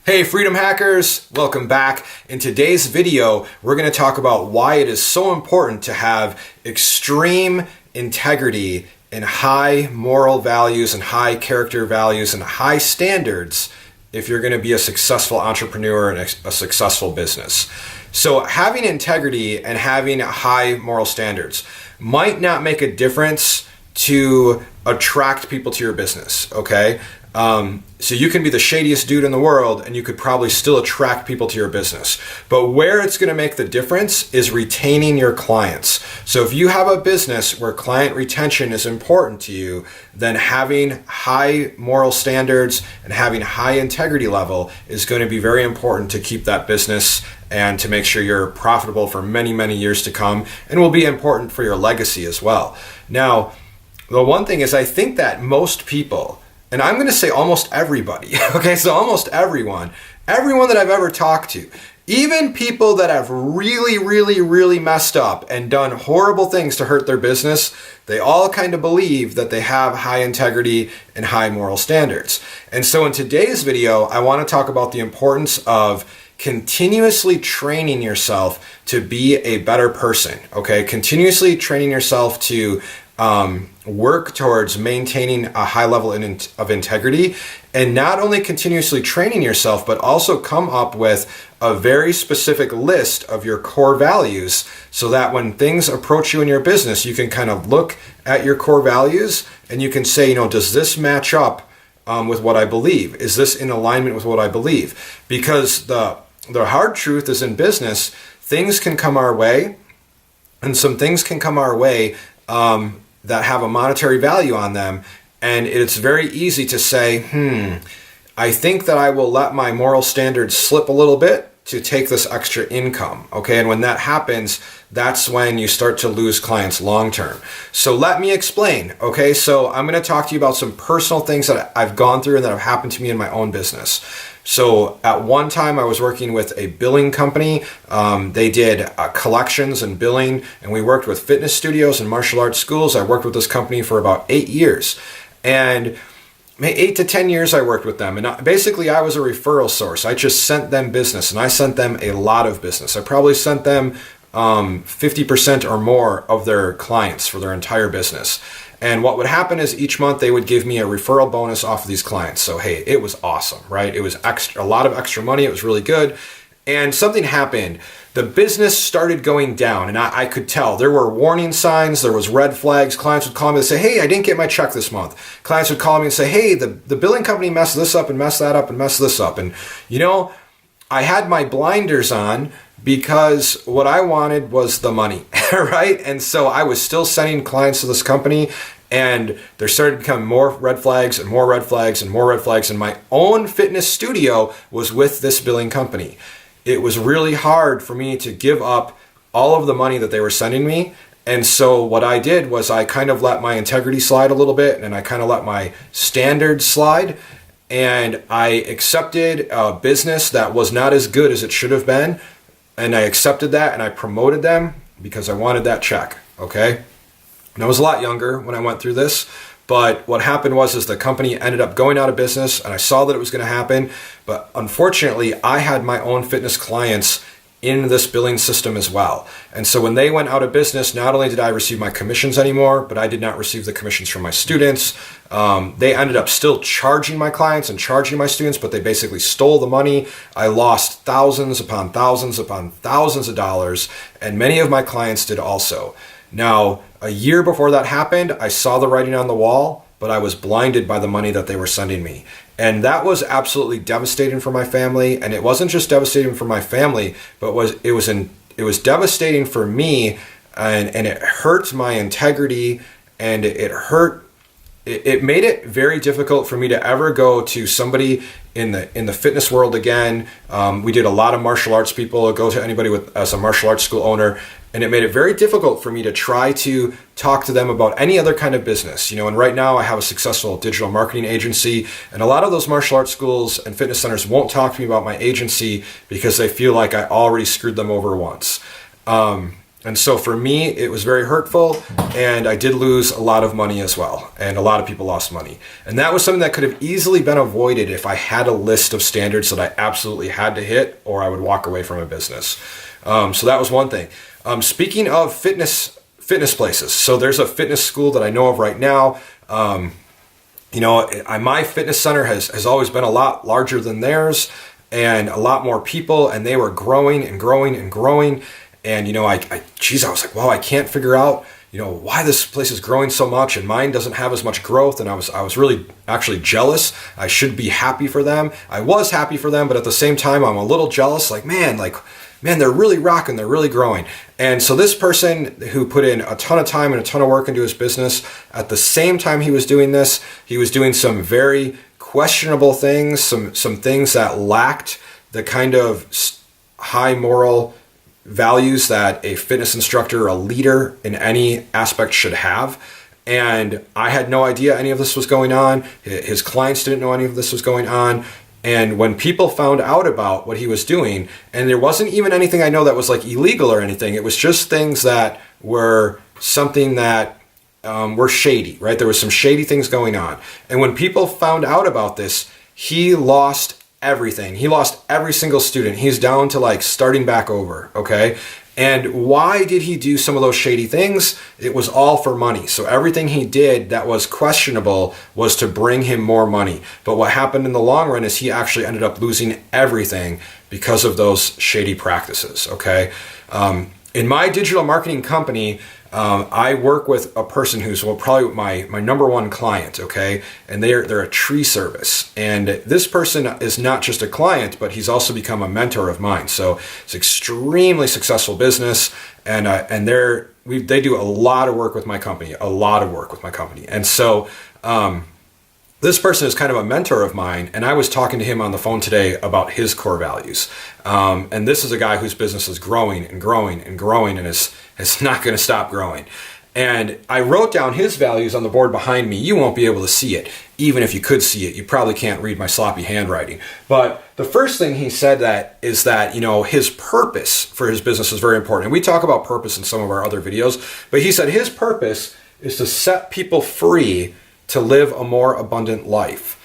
Hey Freedom Hackers, welcome back. In today's video, we're going to talk about why it is so important to have extreme integrity and high moral values and high character values and high standards if you're going to be a successful entrepreneur and a successful business. So having integrity and having high moral standards might not make a difference to attract people to your business, okay? So you can be the shadiest dude in the world and you could probably still attract people to your business. But where it's going to make the difference is retaining your clients. So if you have a business where client retention is important to you, then having high moral standards and having high integrity level is going to be very important to keep that business and to make sure you're profitable for many, many years to come, and will be important for your legacy as well. Now, the one thing is I think that most people, and I'm going to say almost everybody, okay, so almost everyone that I've ever talked to, even people that have really messed up and done horrible things to hurt their business, they all kind of believe that they have high integrity and high moral standards. And so in today's video, I want to talk about the importance of continuously training yourself to be a better person, okay? Continuously training yourself to work towards maintaining a high level of integrity, and not only continuously training yourself, but also come up with a very specific list of your core values so that when things approach you in your business, you can kind of look at your core values and you can say, does this match up with what I believe? Is this in alignment with what I believe? Because the hard truth is in business, things can come our way, and some things can come our way that have a monetary value on them, and it's very easy to say, I think that I will let my moral standards slip a little bit to take this extra income, okay? And when that happens, that's when you start to lose clients long term. So let me explain, okay? So I'm going to talk to you about some personal things that I've gone through and that have happened to me in my own business. So at one time I was working with a billing company. They did collections and billing, and we worked with fitness studios and martial arts schools. I worked with this company for about 8 years, and 8 to 10 years I worked with them. And basically I was a referral source. I just sent them business, and I sent them a lot of business. I probably sent them 50% or more of their clients for their entire business. And what would happen is each month they would give me a referral bonus off of these clients. So hey, it was awesome, right? It was a lot of extra money. It was really good. And something happened. The business started going down, and I could tell. There were warning signs. There was red flags. Clients would call me and say, hey, I didn't get my check this month. Clients would call me and say, hey, the billing company messed this up and messed that up and messed this up. And I had my blinders on because what I wanted was the money, right? And so I was still sending clients to this company, and there started to become more red flags and more red flags and more red flags. And my own fitness studio was with this billing company. It was really hard for me to give up all of the money that they were sending me. And so what I did was I kind of let my integrity slide a little bit, and I kind of let my standards slide. And I accepted a business that was not as good as it should have been. And I accepted that, and I promoted them because I wanted that check, okay? And I was a lot younger when I went through this, but what happened was the company ended up going out of business, and I saw that it was going to happen, but unfortunately, I had my own fitness clients in this billing system as well. And so when they went out of business, not only did I receive my commissions anymore, but I did not receive the commissions from my students. They ended up still charging my clients and charging my students, but they basically stole the money. I lost thousands upon thousands upon thousands of dollars, and many of my clients did also. Now, a year before that happened, I saw the writing on the wall, but I was blinded by the money that they were sending me. And that was absolutely devastating for my family. And it wasn't just devastating for my family, but it was devastating for me, and it hurt my integrity, and it made it very difficult for me to ever go to somebody in the fitness world again. We did a lot of martial arts people, go to anybody as a martial arts school owner, and it made it very difficult for me to try to talk to them about any other kind of business. And right now I have a successful digital marketing agency, and a lot of those martial arts schools and fitness centers won't talk to me about my agency because they feel like I already screwed them over once. And so for me, it was very hurtful, and I did lose a lot of money as well. And a lot of people lost money. And that was something that could have easily been avoided if I had a list of standards that I absolutely had to hit, or I would walk away from a business. So that was one thing. Speaking of fitness places, so there's a fitness school that I know of right now. My fitness center has always been a lot larger than theirs, and a lot more people, and they were growing and growing and growing. And, I was like, wow, I can't figure out, why this place is growing so much and mine doesn't have as much growth. And I was really actually jealous. I should be happy for them. I was happy for them, but at the same time, I'm a little jealous. Man, they're really rocking. They're really growing. And so this person who put in a ton of time and a ton of work into his business, at the same time he was doing this, he was doing some very questionable things, some things that lacked the kind of high moral values that a fitness instructor, a leader in any aspect should have. And I had no idea any of this was going on. His clients didn't know any of this was going on. And when people found out about what he was doing, and there wasn't even anything I know that was illegal or anything, it was just things that were something that were shady, right? There was some shady things going on. And when people found out about this, he lost everything. He lost every single student. He's down to starting back over, okay? And why did he do some of those shady things? It was all for money. So everything he did that was questionable was to bring him more money. But what happened in the long run is he actually ended up losing everything because of those shady practices, okay? In my digital marketing company, I work with a person who's probably my number one client, okay? And they're a tree service. And this person is not just a client, but he's also become a mentor of mine. So it's extremely successful business, and they do a lot of work with my company, And so this person is kind of a mentor of mine, and I was talking to him on the phone today about his core values. And this is a guy whose business is growing and growing and growing, and is not going to stop growing. And I wrote down his values on the board behind me. You won't be able to see it. Even if you could see it, you probably can't read my sloppy handwriting. But the first thing he said is that his purpose for his business is very important. And we talk about purpose in some of our other videos, but he said his purpose is to set people free to live a more abundant life.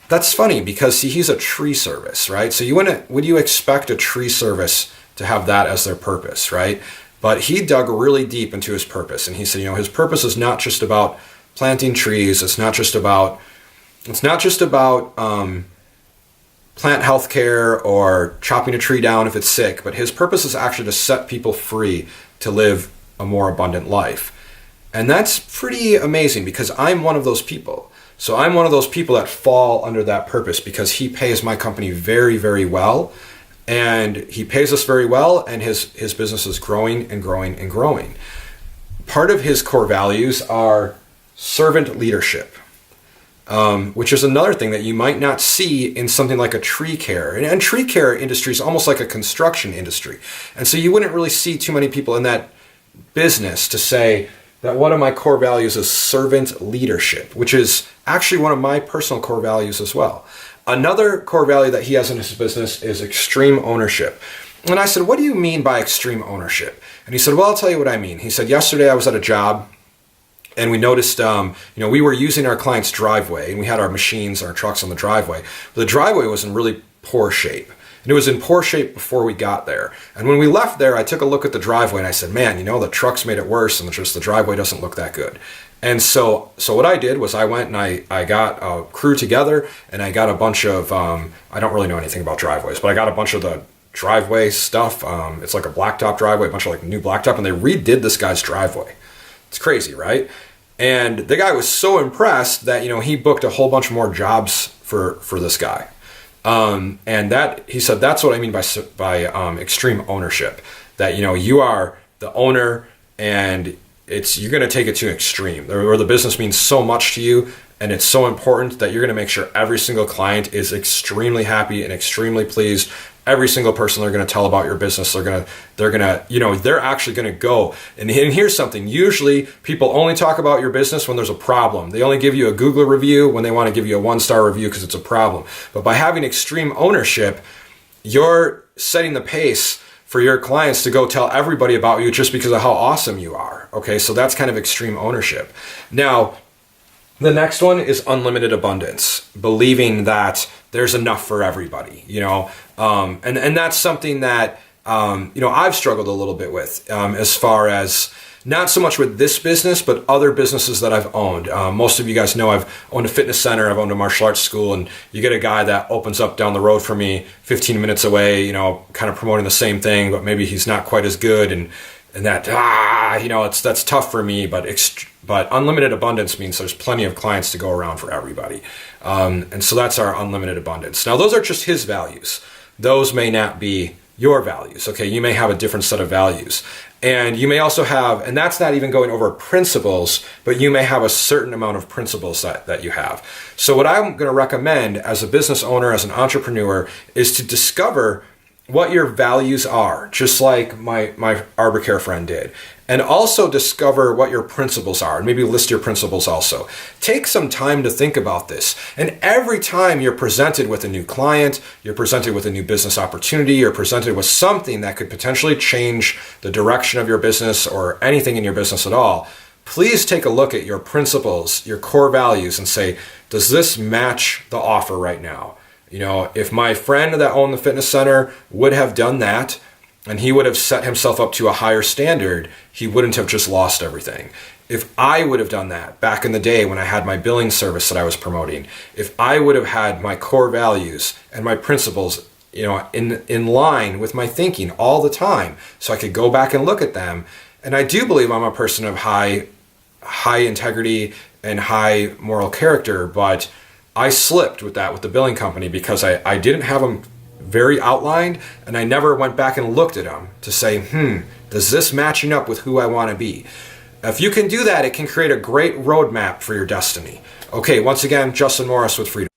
That's funny because he's a tree service, right? So would you expect a tree service to have that as their purpose, right? But he dug really deep into his purpose, and he said, his purpose is not just about planting trees. It's not just about plant healthcare or chopping a tree down if it's sick. But his purpose is actually to set people free to live a more abundant life. And that's pretty amazing because I'm one of those people. So I'm one of those people that fall under that purpose because he pays my company very, very well. And he pays us very well, and his business is growing and growing and growing. Part of his core values are servant leadership, which is another thing that you might not see in something like a tree care. And tree care industry is almost like a construction industry. And so you wouldn't really see too many people in that business to say that one of my core values is servant leadership, which is actually one of my personal core values as well. Another core value that he has in his business is extreme ownership. And I said, what do you mean by extreme ownership? And he said, well, I'll tell you what I mean. He said, yesterday I was at a job, and we noticed, we were using our client's driveway, and we had our machines, our trucks on the driveway. But the driveway was in really poor shape. And it was in poor shape before we got there. And when we left there, I took a look at the driveway, and I said, man, the trucks made it worse, and just the driveway doesn't look that good. And so what I did was I went and I got a crew together, and I got a bunch of, I don't really know anything about driveways, but I got a bunch of the driveway stuff. It's like a blacktop driveway, a bunch of new blacktop, and they redid this guy's driveway. It's crazy, right? And the guy was so impressed that, he booked a whole bunch more jobs for this guy. And that, he said, that's what I mean by extreme ownership, that, you are the owner, and you're going to take it to an extreme, or the business means so much to you, and it's so important that you're going to make sure every single client is extremely happy and extremely pleased. Every single person they're going to tell about your business, they're actually going to go. And here's something. Usually people only talk about your business when there's a problem. They only give you a Google review when they want to give you a 1-star review because it's a problem. But by having extreme ownership, you're setting the pace for your clients to go tell everybody about you just because of how awesome you are. Okay, so that's kind of extreme ownership. Now, the next one is unlimited abundance, believing that there's enough for everybody, and that's something that, I've struggled a little bit with, as far as not so much with this business, but other businesses that I've owned. Most of you guys know I've owned a fitness center, I've owned a martial arts school, and you get a guy that opens up down the road from me 15 minutes away, kind of promoting the same thing, but maybe he's not quite as good, and that, that's tough for me, but unlimited abundance means there's plenty of clients to go around for everybody. And so that's our unlimited abundance. Now, those are just his values. Those may not be your values. Okay, you may have a different set of values. And you may also have, and that's not even going over principles, but you may have a certain amount of principles that you have. So what I'm going to recommend as a business owner, as an entrepreneur, is to discover what your values are, just like my Advocare friend did. And also discover what your principles are, and maybe list your principles also. Take some time to think about this. And every time you're presented with a new client, you're presented with a new business opportunity, you're presented with something that could potentially change the direction of your business or anything in your business at all, please take a look at your principles, your core values, and say, does this match the offer right now? If my friend that owned the fitness center would have done that, and he would have set himself up to a higher standard, he wouldn't have just lost everything. If I would have done that back in the day when I had my billing service that I was promoting, if I would have had my core values and my principles, in line with my thinking all the time, so I could go back and look at them. And I do believe I'm a person of high integrity and high moral character, but I slipped with that with the billing company because I didn't have them very outlined, and I never went back and looked at them to say, does this matching up with who I want to be? If you can do that, it can create a great roadmap for your destiny. Okay, once again, Justin Morris with Freedom.